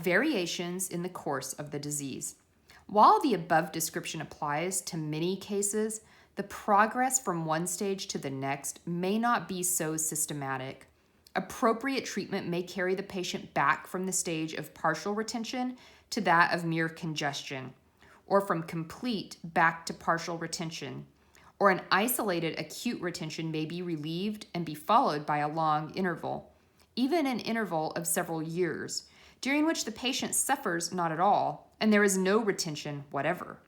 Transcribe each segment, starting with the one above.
Variations in the course of the disease. While the above description applies to many cases, the progress from one stage to the next may not be so systematic. Appropriate treatment may carry the patient back from the stage of partial retention to that of mere congestion, or from complete back to partial retention, or an isolated acute retention may be relieved and be followed by a long interval, even an interval of several years, during which the patient suffers not at all and there is no retention whatever.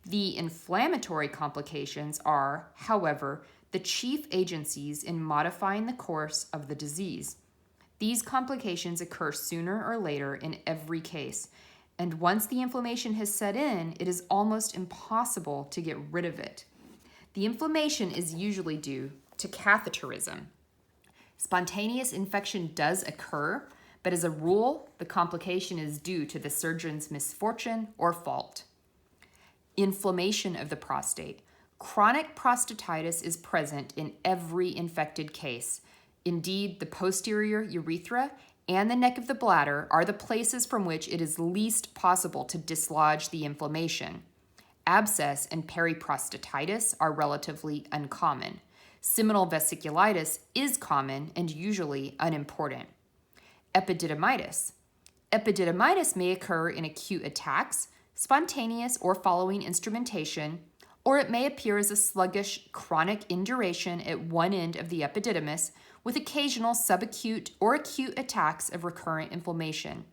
The inflammatory complications are, however, the chief agencies in modifying the course of the disease. These complications occur sooner or later in every case, and once the inflammation has set in, it is almost impossible to get rid of it. The inflammation is usually due to catheterism. Spontaneous infection does occur, but as a rule, the complication is due to the surgeon's misfortune or fault. Inflammation of the prostate. Chronic prostatitis is present in every infected case. Indeed, the posterior urethra and the neck of the bladder are the places from which it is least possible to dislodge the inflammation. Abscess and periprostatitis are relatively uncommon. Seminal vesiculitis is common and usually unimportant. Epididymitis. Epididymitis may occur in acute attacks, spontaneous or following instrumentation, or it may appear as a sluggish chronic induration at one end of the epididymis with occasional subacute or acute attacks of recurrent inflammation.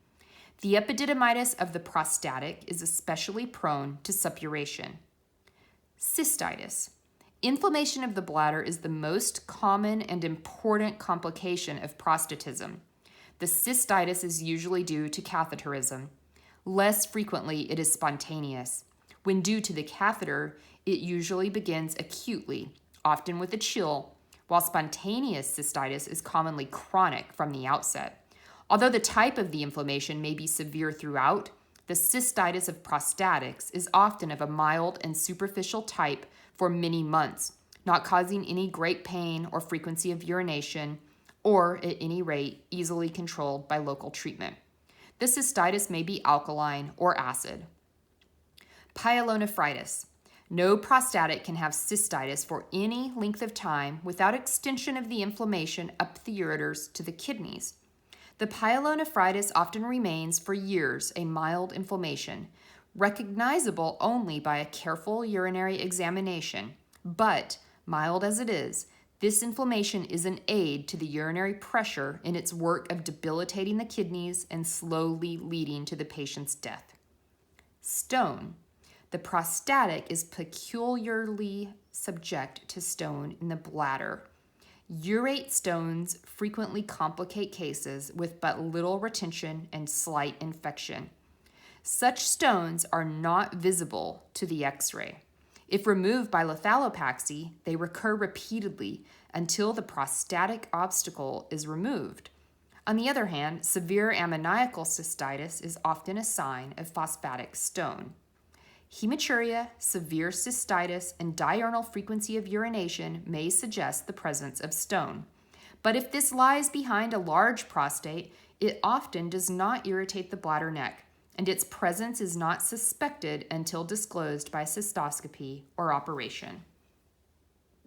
The epididymitis of the prostatic is especially prone to suppuration. Cystitis. Inflammation of the bladder is the most common and important complication of prostatism. The cystitis is usually due to catheterism. Less frequently, it is spontaneous. When due to the catheter, it usually begins acutely, often with a chill, while spontaneous cystitis is commonly chronic from the outset. Although the type of the inflammation may be severe throughout, the cystitis of prostatics is often of a mild and superficial type for many months, not causing any great pain or frequency of urination, or at any rate, easily controlled by local treatment. The cystitis may be alkaline or acid. Pyelonephritis. No prostatic can have cystitis for any length of time without extension of the inflammation up the ureters to the kidneys. The pyelonephritis often remains for years a mild inflammation, recognizable only by a careful urinary examination, but, mild as it is, this inflammation is an aid to the urinary pressure in its work of debilitating the kidneys and slowly leading to the patient's death. Stone. The prostatic is peculiarly subject to stone in the bladder. Urate stones frequently complicate cases with but little retention and slight infection. Such stones are not visible to the X-ray. If removed by lethallopaxy, they recur repeatedly until the prostatic obstacle is removed. On the other hand, severe ammoniacal cystitis is often a sign of phosphatic stone. Hematuria, severe cystitis, and diurnal frequency of urination may suggest the presence of stone. But if this lies behind a large prostate, it often does not irritate the bladder neck, and its presence is not suspected until disclosed by cystoscopy or operation.